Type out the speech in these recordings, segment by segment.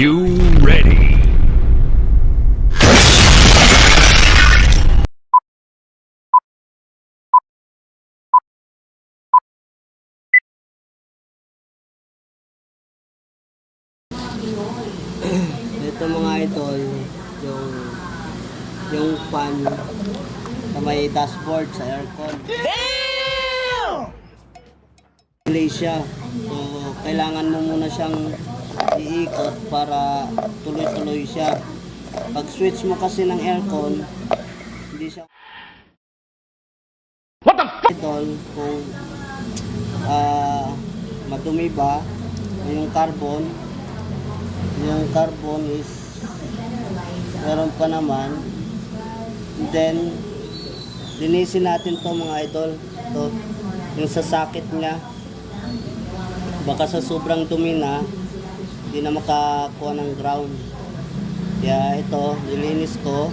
you ready? Ito mga idol, yung fan sa may dashboard sa aircon. Delay siya. So, kailangan mo muna siyang iikot para tuloy-tuloy siya. Pag switch mo kasi ng aircon, hindi siya idol kung madumi ba yung carbon is meron pa naman. And then linisin natin to mga idol, to yung sa socket niya, baka sa sobrang dumi na hindi na makakuha ng ground. Kaya ito lilinis ko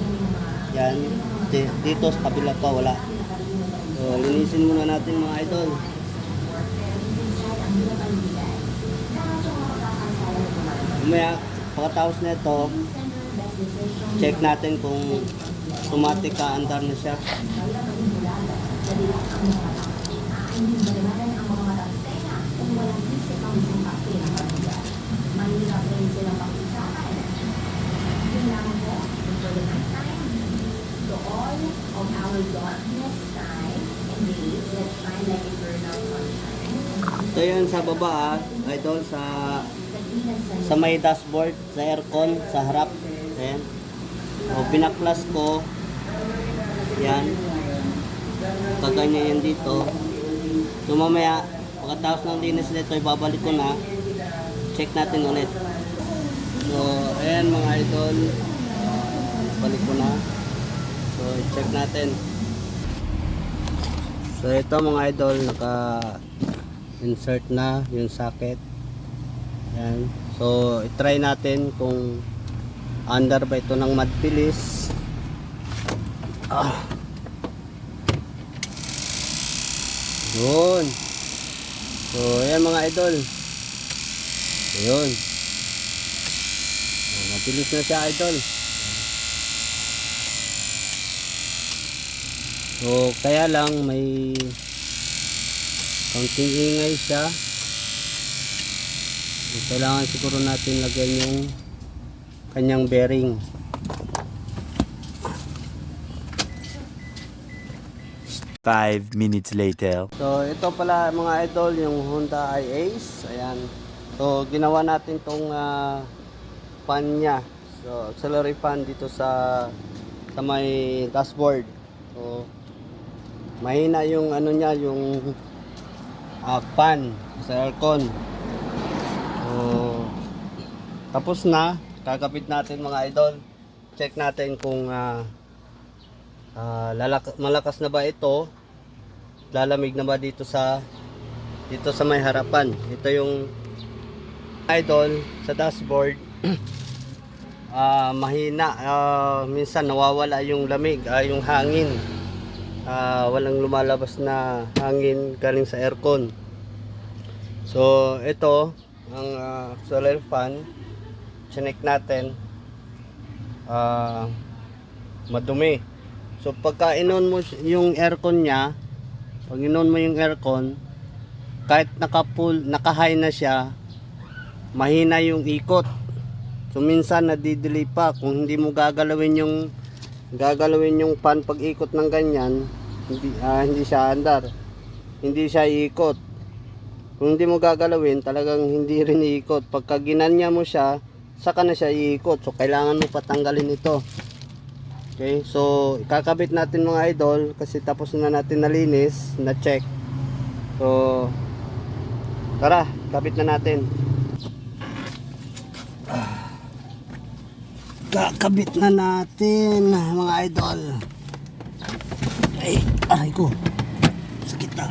yan. Dito sa kabila pa wala. So linisin muna natin mga idol. Mamaya pagkatapos na ito, check natin kung automatic ka-andar na siya. Ito yun sa baba idol, sa may dashboard, sa aircon, sa harap. Ayan. O, pinaklas ko. Yan. Kaganya yan dito. So mamaya, pagkatapos ng linis nito, ibabalik ko na. Check natin ulit. So, ayan mga idol. Balik ko na. So, check natin. So, ito mga idol, naka-insert na yung socket. Ayan. So, i-try natin kung under ba ito ng madpilis. Yun. So, ayan mga idol. Ayun. Mabilis na siya idol. So, kaya lang may kaunting ingay siya. So, kailangan siguro natin lagyan yung kanyang bearing. Five minutes later. So, ito pala mga idol, yung Honda i-Ace. Ayan. So, ginawa natin tong fan niya. So, auxiliary fan dito sa may dashboard. So, mahina yung ano niya, yung fan sa aircon. So, tapos na. Kakapit natin mga idol. Check natin kung malakas na ba ito, lalamig na ba dito sa may harapan. Ito yung idol sa dashboard. Mahina, minsan nawawala yung lamig, yung hangin. Walang lumalabas na hangin galing sa aircon. So ito ang solar fan. Chinek natin, madumi. So pagka inon mo yung aircon niya, pag inon mo yung aircon, kahit naka-high na siya, mahina yung ikot. So minsan nadidelay pa kung hindi mo gagalawin yung fan pag ikot ng ganyan, hindi siya andar. Hindi siya iikot. Kung hindi mo gagalawin, talagang hindi rin iikot. Pagka ginanya mo siya, saka na siya iikot. So kailangan mo patanggalin ito. Okay, so ikakabit natin mga idol kasi tapos na natin nalinis, na check. So tara, kabit na natin. Kakabit na natin mga idol. Ay, aray ko. Sakit na.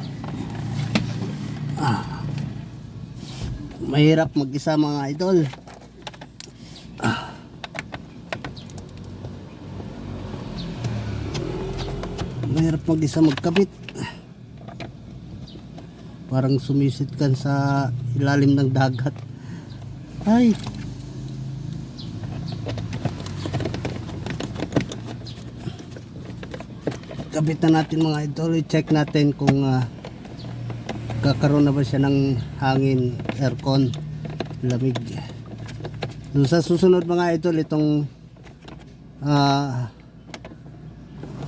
Mahirap mag-isa mga idol. Mahirap mag-isa magkabit. Parang sumisit kan sa ilalim ng dagat. Ay, ikabit na natin mga idol. I-check natin kung kakaroon na ba siya ng hangin, aircon, lamig. So, sa susunod mga idol, itong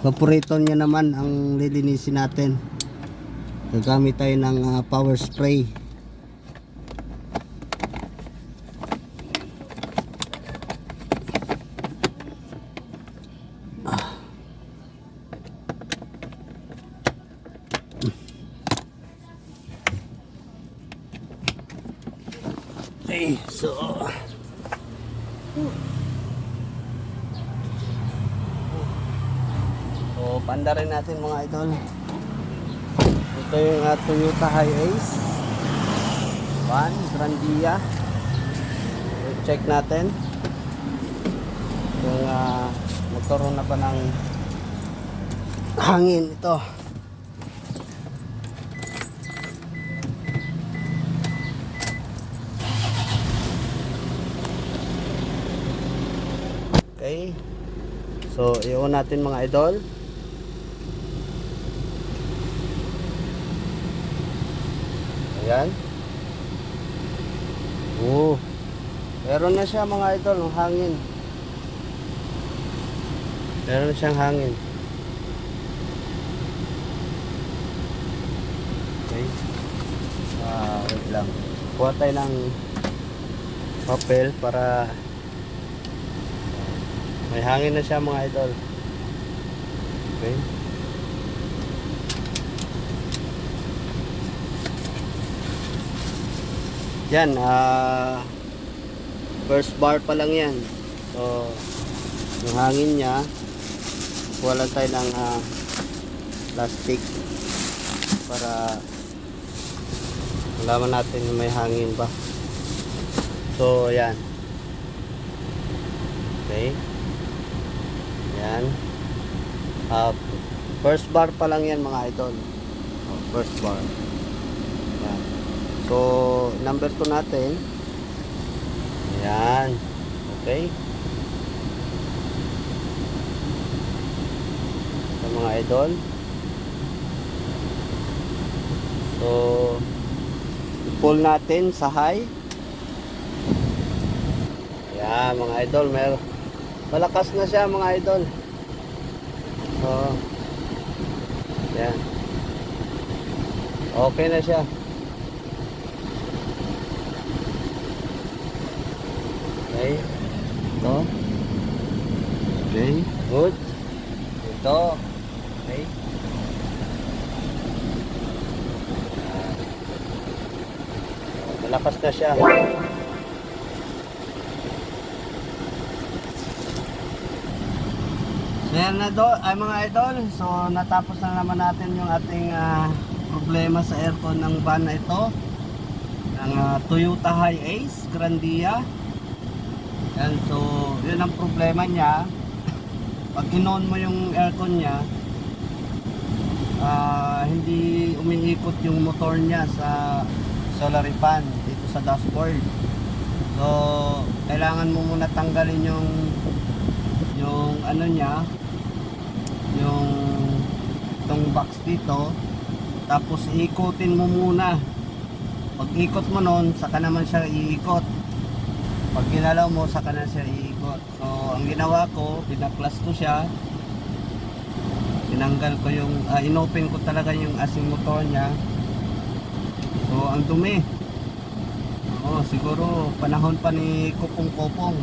evaporator niya naman ang lilinisin natin. Gagamit tayo ng power spray. Okay, so panda rin natin mga idol. Ito yung Toyota Hiace van Grandia. So, check natin kung magkaroon na ba ng hangin ito. Okay, so i-on natin mga idol. Ayan. Meron na siya mga idol ng hangin. Meron na siyang hangin. Okay. Wait lang. Kuha tayo ng papel para may hangin na siya mga idol. Okay. Yan, first bar pa lang yan. So, yung hangin niya, kuha lang tayo ng plastic para malaman natin kung may hangin ba. So, yan. Okay. Yan. First bar pa lang yan mga idol. First bar. Yan. So, number 2 natin. Ayan. Okay. Ito mga idol. So, i-pull natin sa high. Ayan mga idol. Malakas na siya mga idol. So, ayan. Okay na siya. Okay. Ito. Okay. Good. Ito. Okay. Malakas na siya. So yan na ay mga idol. So natapos na naman natin yung ating problema sa aircon ng van na ito. Ng Toyota Hiace Grandia. Yan, so yun ang problema niya. Pag in-on mo yung aircon niya, hindi umiikot yung motor niya sa solar fan dito sa dashboard. So kailangan mo muna tanggalin yung ano niya, yung itong box dito, tapos iikutin mo muna. Pag ikot mo nun, saka naman siya iikot. Pag ginalaw mo, saka na siya iikot. So, ang ginawa ko, pinaklas ko siya. Tinanggal ko yung, inopen ko talaga yung asing motor niya. So, ang dumi. Siguro, panahon pa ni Kupong-Kupong.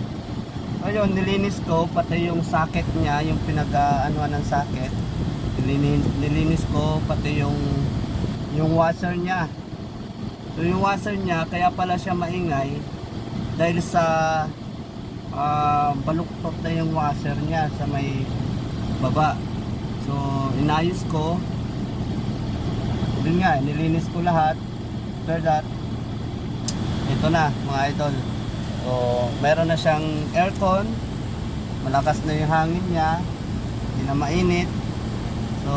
Ayun, nilinis ko, pati yung socket niya, yung pinag-anuan ng socket. Nilinis ko, pati yung washer niya. So, yung washer niya, kaya pala siya maingay. Dahil sa baluktot na yung washer niya sa may baba. So inayos ko. Yun nga, nilinis ko lahat. After that, ito na mga idol. So meron na siyang aircon. Malakas na yung hangin niya. Hindi na mainit. So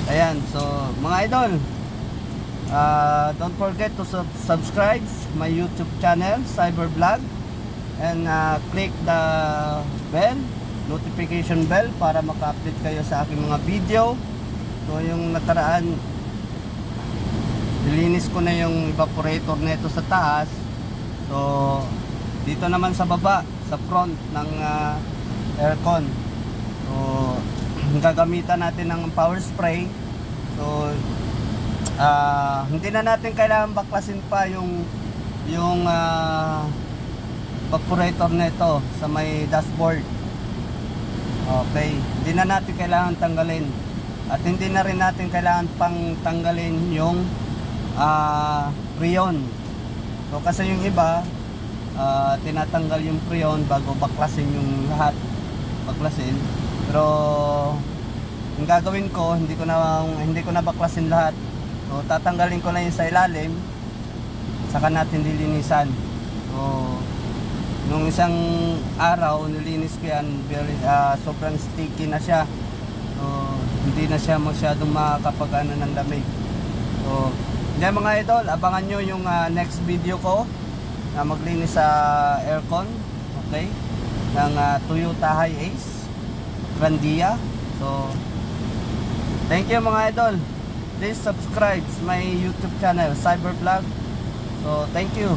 ayan, so mga idol, don't forget to subscribe my YouTube channel, Cybervlog, and click the bell notification bell para maka-update kayo sa aking mga video. So yung nakaraan, nilinis ko na yung evaporator nito sa taas. So dito naman sa baba, sa front ng aircon, so gagamitan natin ng power spray. So hindi na natin kailangan baklasin pa yung evaporator nito sa may dashboard. Okay, hindi na natin kailangan tanggalin, at hindi na rin natin kailangan pang tanggalin yung freon. So kasi yung iba tinatanggal yung freon bago baklasin yung lahat, baklasin. Pero yung gagawin ko, hindi ko na baklasin lahat. So tatanggalin ko na yung sa ilalim, saka natin lilinisan. So nung isang araw nilinis ko yan, sobrang sticky na siya. So hindi na siya masyadong makakapag-ano ng lamig. So yan mga idol, abangan nyo yung next video ko na maglinis sa aircon, okay, ng Toyota Hiace Grandia. So thank you mga idol. Please subscribe to my YouTube channel, Cybervlog. So thank you.